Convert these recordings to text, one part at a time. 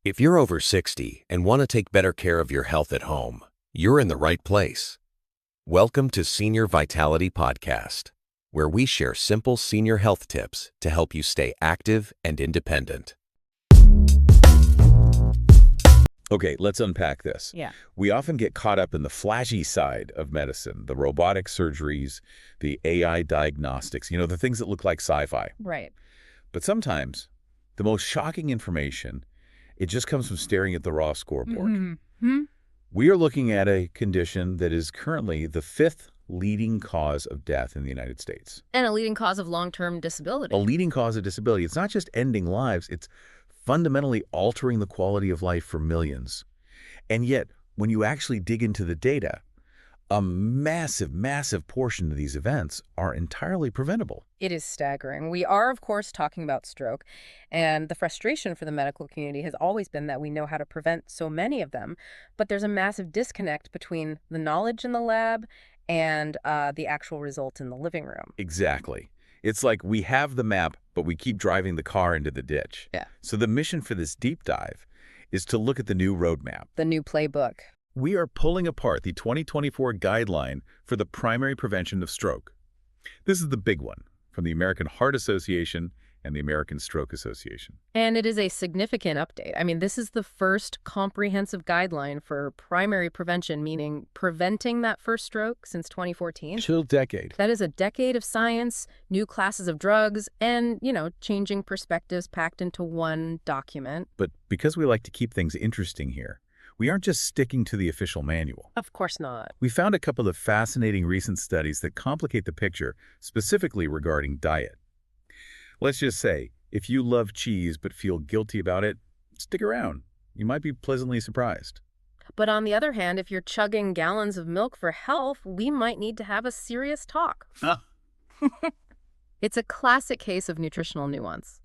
If you're over 60 and want to take better care of your health at home, you're in the right place. Welcome to Senior Vitality Podcast, where we share simple senior health tips to help you stay active and independent. Okay, let's unpack this. Yeah. We often get caught up in the flashy side of medicine, the robotic surgeries, the AI diagnostics, the things that look like sci-fi. Right. But sometimes the most shocking information, it just comes from staring at the raw scoreboard. Mm-hmm. We are looking at a condition that is currently the 5th leading cause of death in the United States. And a leading cause of long-term disability. A leading cause of disability. It's not just ending lives, it's fundamentally altering the quality of life for millions. And yet, when you actually dig into the data, a massive, massive portion of these events are entirely preventable. It is staggering. We are, of course, talking about stroke, and the frustration for the medical community has always been that we know how to prevent so many of them, but there's a massive disconnect between the knowledge in the lab and the actual result in the living room. Exactly. It's like we have the map, but we keep driving the car into the ditch. Yeah. So the mission for this deep dive is to look at the new roadmap. The new playbook. We are pulling apart the 2024 guideline for the primary prevention of stroke. This is the big one from the American Heart Association and the American Stroke Association. And it is a significant update. I mean, this is the first comprehensive guideline for primary prevention, meaning preventing that first stroke since 2014. Chill decade. That is a decade of science, new classes of drugs, and, changing perspectives packed into one document. But because we like to keep things interesting here, we aren't just sticking to the official manual. Of course not. We found a couple of fascinating recent studies that complicate the picture, specifically regarding diet. Let's just say, if you love cheese but feel guilty about it, stick around. You might be pleasantly surprised. But on the other hand, if you're chugging gallons of milk for health, we might need to have a serious talk. It's a classic case of nutritional nuance.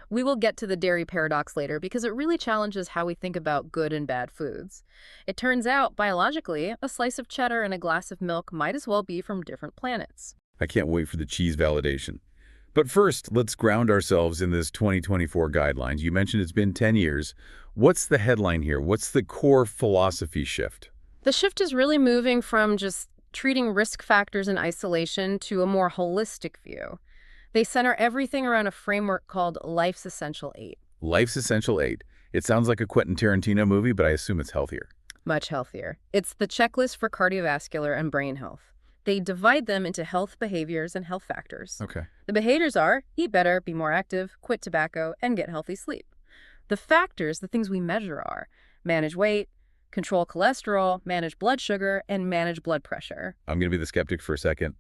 We will get to the dairy paradox later because it really challenges how we think about good and bad foods. It turns out, biologically, a slice of cheddar and a glass of milk might as well be from different planets. I can't wait for the cheese validation. But first, let's ground ourselves in this 2024 guidelines. You mentioned it's been 10 years. What's the headline here? What's the core philosophy shift? The shift is really moving from just treating risk factors in isolation to a more holistic view. They center everything around a framework called Life's Essential 8. Life's Essential 8. It sounds like a Quentin Tarantino movie, but I assume it's healthier. Much healthier. It's the checklist for cardiovascular and brain health. They divide them into health behaviors and health factors. Okay. The behaviors are eat better, be more active, quit tobacco, and get healthy sleep. The factors, the things we measure, are manage weight, control cholesterol, manage blood sugar, and manage blood pressure. I'm going to be the skeptic for a second.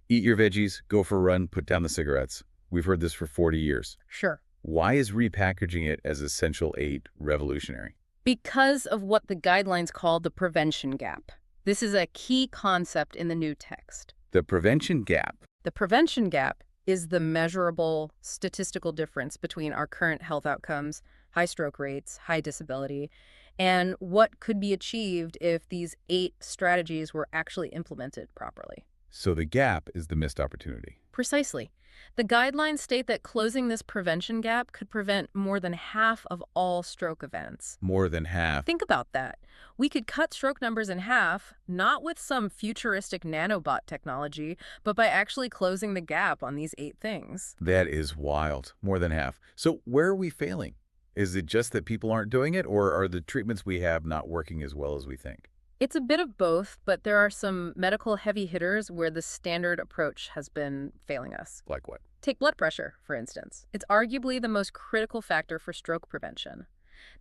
Eat your veggies, go for a run, put down the cigarettes. We've heard this for 40 years. Sure. Why is repackaging it as Essential 8 revolutionary? Because of what the guidelines call the prevention gap. This is a key concept in the new text. The prevention gap. The prevention gap is the measurable statistical difference between our current health outcomes, high stroke rates, high disability, and what could be achieved if these 8 strategies were actually implemented properly. So the gap is the missed opportunity. Precisely. The guidelines state that closing this prevention gap could prevent more than half of all stroke events. More than half. Think about that. We could cut stroke numbers in half, not with some futuristic nanobot technology, but by actually closing the gap on these 8 things. That is wild. More than half. So where are we failing? Is it just that people aren't doing it, or are the treatments we have not working as well as we think? It's a bit of both, but there are some medical heavy hitters where the standard approach has been failing us. Like what? Take blood pressure, for instance. It's arguably the most critical factor for stroke prevention.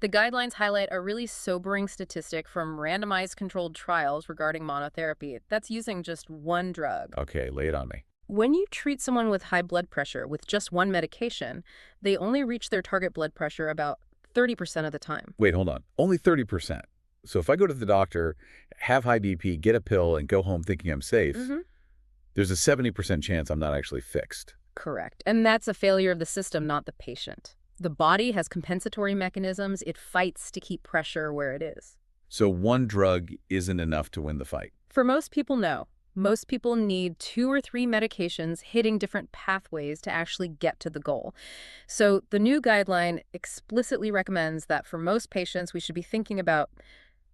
The guidelines highlight a really sobering statistic from randomized controlled trials regarding monotherapy that's using just one drug. Okay, lay it on me. When you treat someone with high blood pressure with just one medication, they only reach their target blood pressure about 30% of the time. Wait, hold on. Only 30%. So if I go to the doctor, have high BP, get a pill, and go home thinking I'm safe, there's a 70% chance I'm not actually fixed. Correct. And that's a failure of the system, not the patient. The body has compensatory mechanisms. It fights to keep pressure where it is. So one drug isn't enough to win the fight. For most people, no. Most people need 2 or 3 medications hitting different pathways to actually get to the goal. So the new guideline explicitly recommends that for most patients, we should be thinking about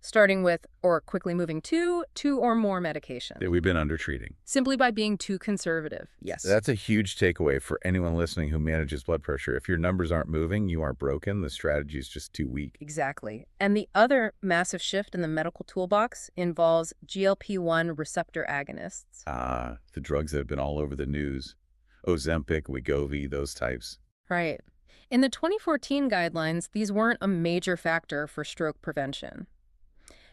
starting with or quickly moving to 2 or more medications, That we've been undertreating. simply by being too conservative. Yes. That's a huge takeaway for anyone listening who manages blood pressure. If your numbers aren't moving, you aren't broken. The strategy is just too weak. Exactly. And the other massive shift in the medical toolbox involves GLP-1 receptor agonists. The drugs that have been all over the news. Ozempic, Wegovy, those types. Right. In the 2014 guidelines, these weren't a major factor for stroke prevention.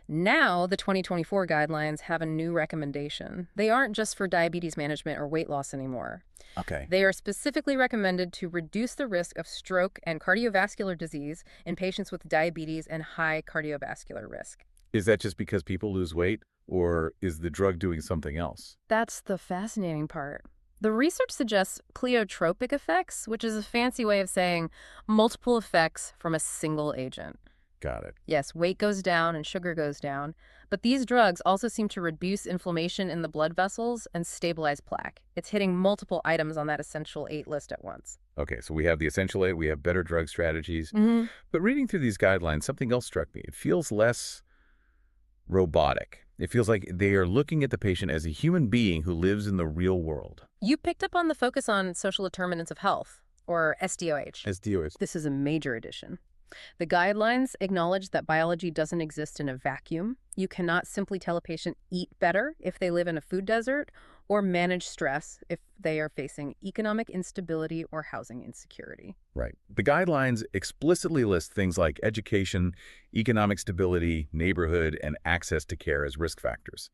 Now, the 2024 guidelines have a new recommendation. They aren't just for diabetes management or weight loss anymore. Okay. They are specifically recommended to reduce the risk of stroke and cardiovascular disease in patients with diabetes and high cardiovascular risk. Is that just because people lose weight, or is the drug doing something else? That's the fascinating part. The research suggests pleiotropic effects, which is a fancy way of saying multiple effects from a single agent. Got it. Yes, weight goes down and sugar goes down, but these drugs also seem to reduce inflammation in the blood vessels and stabilize plaque. It's hitting multiple items on that essential 8 list at once. Okay, so we have the essential 8, we have better drug strategies. Mm-hmm. But reading through these guidelines, something else struck me. It feels less robotic. It feels like they are looking at the patient as a human being who lives in the real world. You picked up on the focus on social determinants of health, or SDOH. SDOH. This is a major addition. The guidelines acknowledge that biology doesn't exist in a vacuum. You cannot simply tell a patient eat better if they live in a food desert, or manage stress if they are facing economic instability or housing insecurity. Right. The guidelines explicitly list things like education, economic stability, neighborhood, and access to care as risk factors.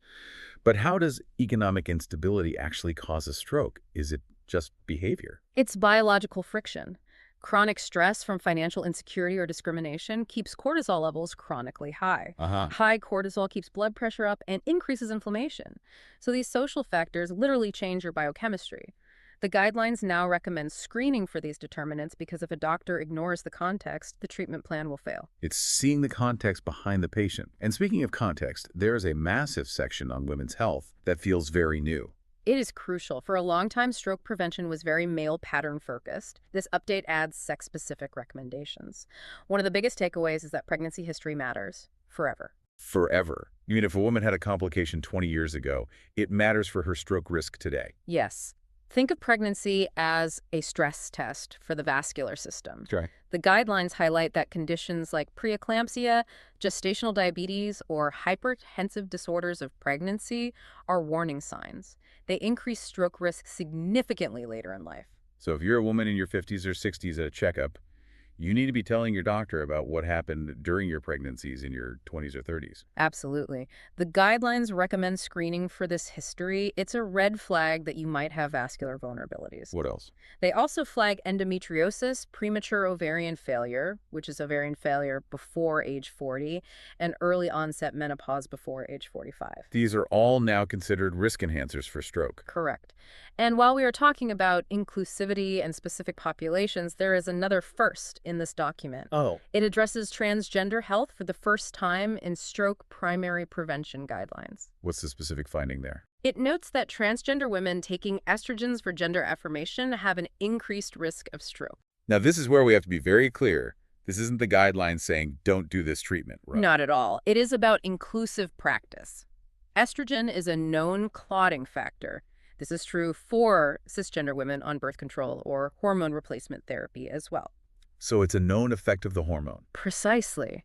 But how does economic instability actually cause a stroke? Is it just behavior? It's biological friction. Chronic stress from financial insecurity or discrimination keeps cortisol levels chronically high. High cortisol keeps blood pressure up and increases inflammation. So these social factors literally change your biochemistry. The guidelines now recommend screening for these determinants because if a doctor ignores the context, the treatment plan will fail. It's seeing the context behind the patient. And speaking of context, there is a massive section on women's health that feels very new. It is crucial. For a long time, stroke prevention was very male pattern focused. This update adds sex-specific recommendations. One of the biggest takeaways is that pregnancy history matters forever. Forever. You mean if a woman had a complication 20 years ago, it matters for her stroke risk today? Yes. Think of pregnancy as a stress test for the vascular system. Right. The guidelines highlight that conditions like preeclampsia, gestational diabetes, or hypertensive disorders of pregnancy are warning signs. They increase stroke risk significantly later in life. So if you're a woman in your 50s or 60s at a checkup, you need to be telling your doctor about what happened during your pregnancies in your 20s or 30s. Absolutely. The guidelines recommend screening for this history. It's a red flag that you might have vascular vulnerabilities. What else? They also flag endometriosis, premature ovarian failure, which is ovarian failure before age 40, and early onset menopause before age 45. These are all now considered risk enhancers for stroke. Correct. And while we are talking about inclusivity and specific populations, there is another first in this document. Oh. It addresses transgender health for the first time in stroke primary prevention guidelines. What's the specific finding there? It notes that transgender women taking estrogens for gender affirmation have an increased risk of stroke. Now, this is where we have to be very clear. This isn't the guidelines saying don't do this treatment. Right? Not at all. It is about inclusive practice. Estrogen is a known clotting factor. This is true for cisgender women on birth control or hormone replacement therapy as well. So it's a known effect of the hormone. Precisely.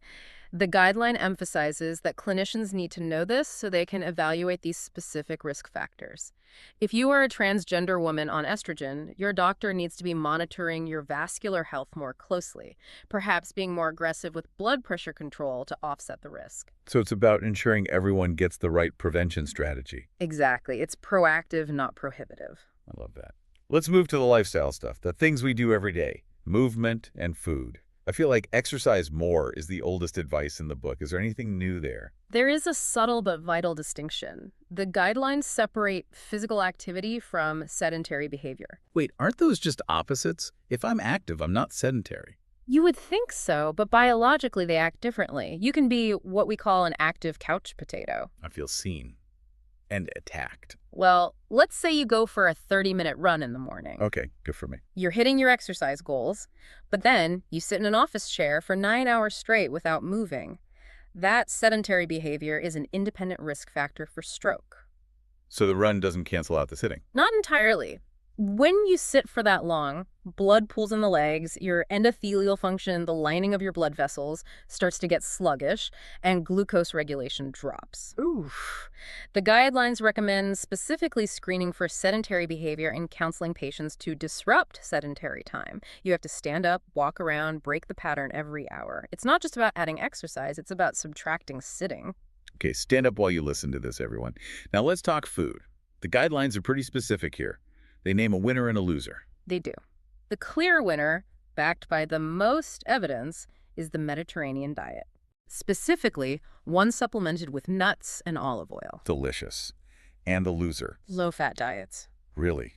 The guideline emphasizes that clinicians need to know this so they can evaluate these specific risk factors. If you are a transgender woman on estrogen, your doctor needs to be monitoring your vascular health more closely, perhaps being more aggressive with blood pressure control to offset the risk. So it's about ensuring everyone gets the right prevention strategy. Exactly. It's proactive, not prohibitive. I love that. Let's move to the lifestyle stuff, the things we do every day, movement and food. I feel like exercise more is the oldest advice in the book. Is there anything new there? There is a subtle but vital distinction. The guidelines separate physical activity from sedentary behavior. Wait, aren't those just opposites? If I'm active, I'm not sedentary. You would think so, but biologically they act differently. You can be what we call an active couch potato. I feel seen and attacked. Well, let's say you go for a 30-minute run in the morning. Okay, good for me. You're hitting your exercise goals, but then you sit in an office chair for 9 hours straight without moving. That sedentary behavior is an independent risk factor for stroke. So the run doesn't cancel out the sitting. Not entirely. When you sit for that long, blood pools in the legs, your endothelial function, the lining of your blood vessels, starts to get sluggish, and glucose regulation drops. Oof. The guidelines recommend specifically screening for sedentary behavior and counseling patients to disrupt sedentary time. You have to stand up, walk around, break the pattern every hour. It's not just about adding exercise, it's about subtracting sitting. Okay, stand up while you listen to this, everyone. Now let's talk food. The guidelines are pretty specific here. They name a winner and a loser. They do. The clear winner, backed by the most evidence, is the Mediterranean diet. Specifically, one supplemented with nuts and olive oil. Delicious. And the loser. Low-fat diets. Really?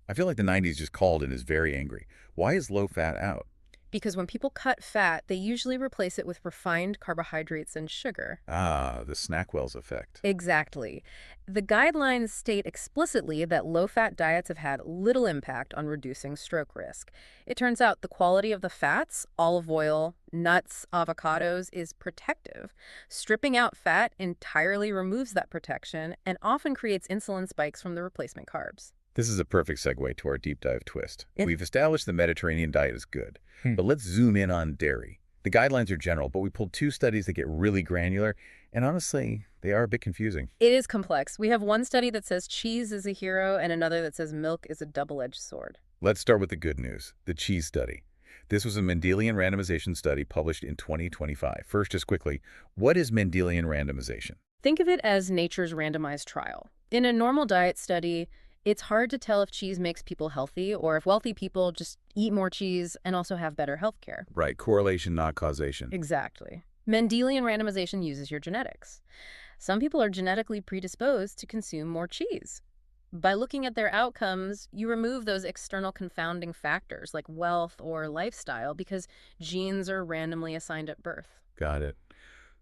I feel like the 90s just called and is very angry. Why is low fat out? Because when people cut fat, they usually replace it with refined carbohydrates and sugar. Ah, the Snackwell's effect. Exactly. The guidelines state explicitly that low-fat diets have had little impact on reducing stroke risk. It turns out the quality of the fats, olive oil, nuts, avocados, is protective. Stripping out fat entirely removes that protection and often creates insulin spikes from the replacement carbs. This is a perfect segue to our deep dive twist. We've established the Mediterranean diet is good, but let's zoom in on dairy. The guidelines are general, but we pulled 2 studies that get really granular, and honestly, they are a bit confusing. It is complex. We have one study that says cheese is a hero and another that says milk is a double-edged sword. Let's start with the good news, the cheese study. This was a Mendelian randomization study published in 2025. First, just quickly, what is Mendelian randomization? Think of it as nature's randomized trial. In a normal diet study, it's hard to tell if cheese makes people healthy or if wealthy people just eat more cheese and also have better health care. Right, correlation, not causation. Exactly. Mendelian randomization uses your genetics. Some people are genetically predisposed to consume more cheese. By looking at their outcomes, you remove those external confounding factors like wealth or lifestyle because genes are randomly assigned at birth. Got it.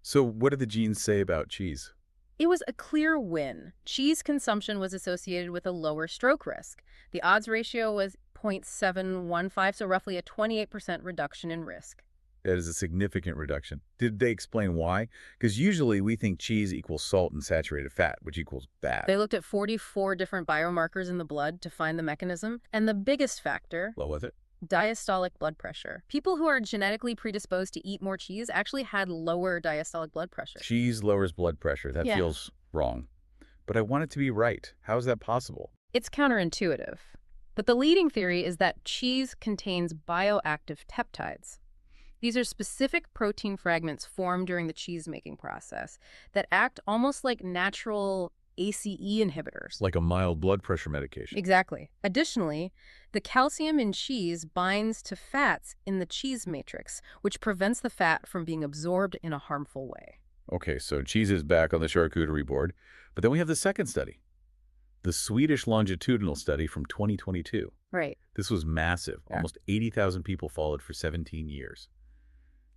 So what do the genes say about cheese? It was a clear win. Cheese consumption was associated with a lower stroke risk. The odds ratio was 0.715, so roughly a 28% reduction in risk. That is a significant reduction. Did they explain why? Because usually we think cheese equals salt and saturated fat, which equals bad. They looked at 44 different biomarkers in the blood to find the mechanism, and the biggest factor, What was it? diastolic blood pressure. People who are genetically predisposed to eat more cheese actually had lower diastolic blood pressure. Cheese lowers blood pressure. That Yeah. feels wrong. But I want it to be right. How is that possible? It's counterintuitive. But the leading theory is that cheese contains bioactive peptides. These are specific protein fragments formed during the cheese-making process that act almost like natural ACE inhibitors. Like a mild blood pressure medication. Exactly. Additionally, the calcium in cheese binds to fats in the cheese matrix, which prevents the fat from being absorbed in a harmful way. Okay, so cheese is back on the charcuterie board. But then we have the second study, the Swedish longitudinal study from 2022. Right. This was massive. Yeah. Almost 80,000 people followed for 17 years.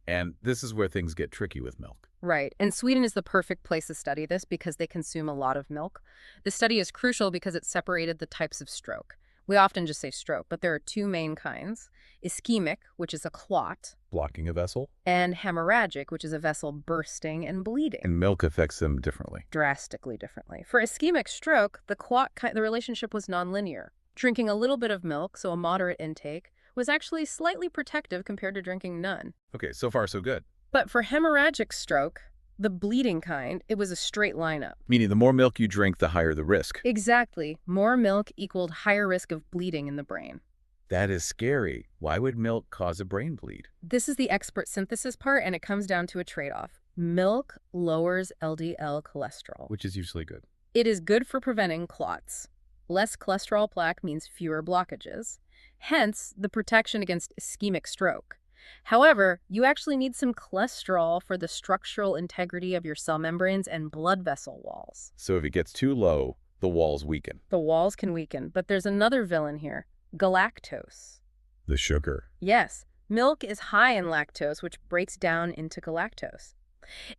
And this is where things get tricky with milk. Right. And Sweden is the perfect place to study this because they consume a lot of milk. The study is crucial because it separated the types of stroke. We often just say stroke, but there are 2 main kinds. Ischemic, which is a clot, Blocking a vessel? and hemorrhagic, which is a vessel bursting and bleeding. And milk affects them differently. Drastically differently. For ischemic stroke, the relationship was nonlinear. Drinking a little bit of milk, so a moderate intake, was actually slightly protective compared to drinking none. Okay, so far so good. But for hemorrhagic stroke, the bleeding kind, it was a straight line up. Meaning the more milk you drink, the higher the risk. Exactly. More milk equaled higher risk of bleeding in the brain. That is scary. Why would milk cause a brain bleed? This is the expert synthesis part, and it comes down to a trade-off. Milk lowers LDL cholesterol. Which is usually good. It is good for preventing clots. Less cholesterol plaque means fewer blockages. Hence, the protection against ischemic stroke. However, you actually need some cholesterol for the structural integrity of your cell membranes and blood vessel walls. So if it gets too low, the walls weaken. The walls can weaken, but there's another villain here, galactose. The sugar. Yes, milk is high in lactose, which breaks down into galactose.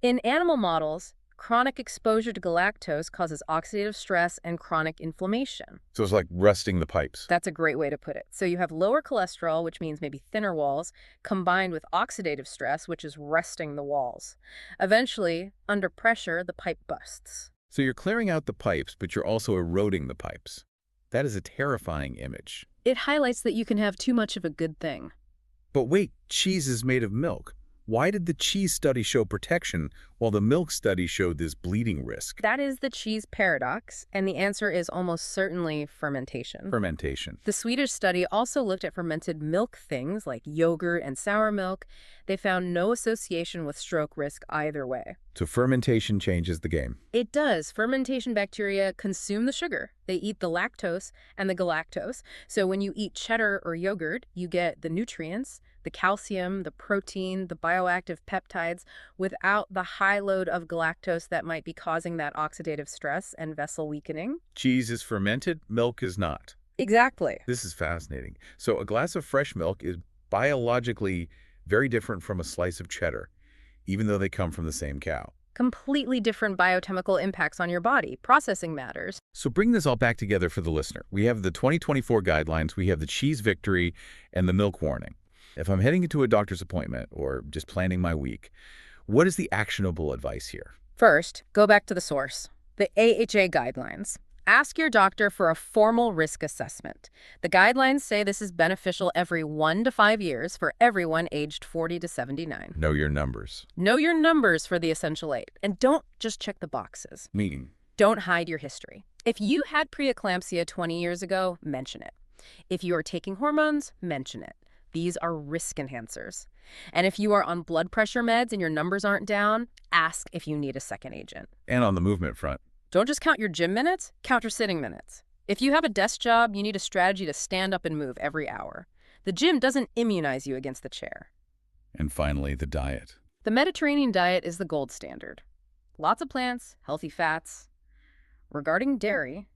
In animal models, Chronic exposure to galactose causes oxidative stress and chronic inflammation. So it's like rusting the pipes. That's a great way to put it. So you have lower cholesterol, which means maybe thinner walls, combined with oxidative stress, which is rusting the walls. Eventually, under pressure, the pipe busts. So you're clearing out the pipes, but you're also eroding the pipes. That is a terrifying image. It highlights that you can have too much of a good thing. But wait, cheese is made of milk. Why did the cheese study show protection while the milk study showed this bleeding risk? That is the cheese paradox, and the answer is almost certainly fermentation. Fermentation. The Swedish study also looked at fermented milk things like yogurt and sour milk. They found no association with stroke risk either way. So fermentation changes the game. It does. Fermentation bacteria consume the sugar. They eat the lactose and the galactose. So when you eat cheddar or yogurt, you get the nutrients, the calcium, the protein, the bioactive peptides, without the high load of galactose that might be causing that oxidative stress and vessel weakening. Cheese is fermented, milk is not. Exactly. This is fascinating. So a glass of fresh milk is biologically very different from a slice of cheddar, even though they come from the same cow. Completely different biochemical impacts on your body. Processing matters. So bring this all back together for the listener. We have the 2024 guidelines, we have the cheese victory, and the milk warning. If I'm heading into a doctor's appointment or just planning my week, what is the actionable advice here? First, go back to the source, the AHA guidelines. Ask your doctor for a formal risk assessment. The guidelines say this is beneficial every 1 to 5 years for everyone aged 40 to 79. Know your numbers. Know your numbers for the essential 8. And don't just check the boxes. Meaning? Don't hide your history. If you had preeclampsia 20 years ago, mention it. If you are taking hormones, mention it. These are risk enhancers. And if you are on blood pressure meds and your numbers aren't down, ask if you need a second agent. And on the movement front. Don't just count your gym minutes, count your sitting minutes. If you have a desk job, you need a strategy to stand up and move every hour. The gym doesn't immunize you against the chair. And finally, the diet. The Mediterranean diet is the gold standard. Lots of plants, healthy fats. Regarding dairy,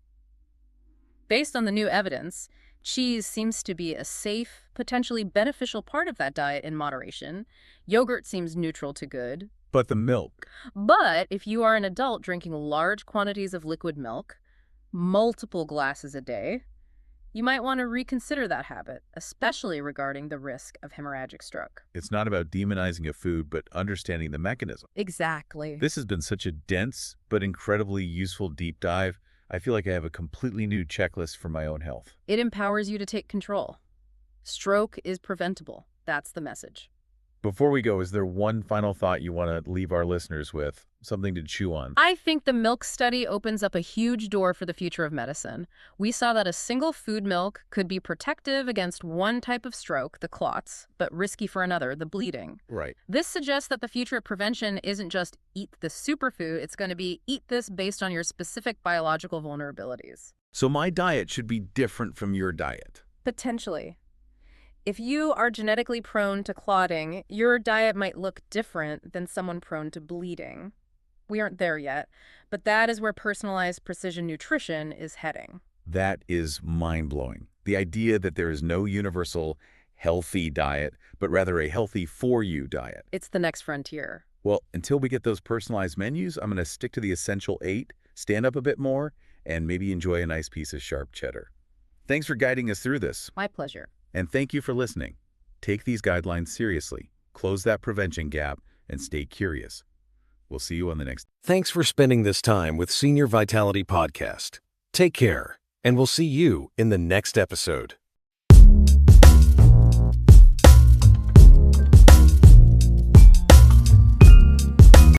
based on the new evidence, cheese seems to be a safe, potentially beneficial part of that diet in moderation. Yogurt seems neutral to good. But the milk. But if you are an adult drinking large quantities of liquid milk, multiple glasses a day, you might want to reconsider that habit, especially regarding the risk of hemorrhagic stroke. It's not about demonizing a food, but understanding the mechanism. Exactly. This has been such a dense but incredibly useful deep dive. I feel like I have a completely new checklist for my own health. It empowers you to take control. Stroke is preventable. That's the message. Before we go, is there one final thought you want to leave our listeners with? Something to chew on? I think the milk study opens up a huge door for the future of medicine. We saw that a single food milk could be protective against one type of stroke, the clots, but risky for another, the bleeding. Right. This suggests that the future of prevention isn't just eat the superfood, it's going to be eat this based on your specific biological vulnerabilities. So my diet should be different from your diet. Potentially. If you are genetically prone to clotting, your diet might look different than someone prone to bleeding. We aren't there yet, but that is where personalized precision nutrition is heading. That is mind-blowing. The idea that there is no universal healthy diet, but rather a healthy for you diet. It's the next frontier. Well, until we get those personalized menus, I'm going to stick to the essential 8, stand up a bit more, and maybe enjoy a nice piece of sharp cheddar. Thanks for guiding us through this. My pleasure. And thank you for listening. Take these guidelines seriously, close that prevention gap, and stay curious. We'll see you on the next. Thanks for spending this time with Senior Vitality Podcast. Take care, and we'll see you in the next episode.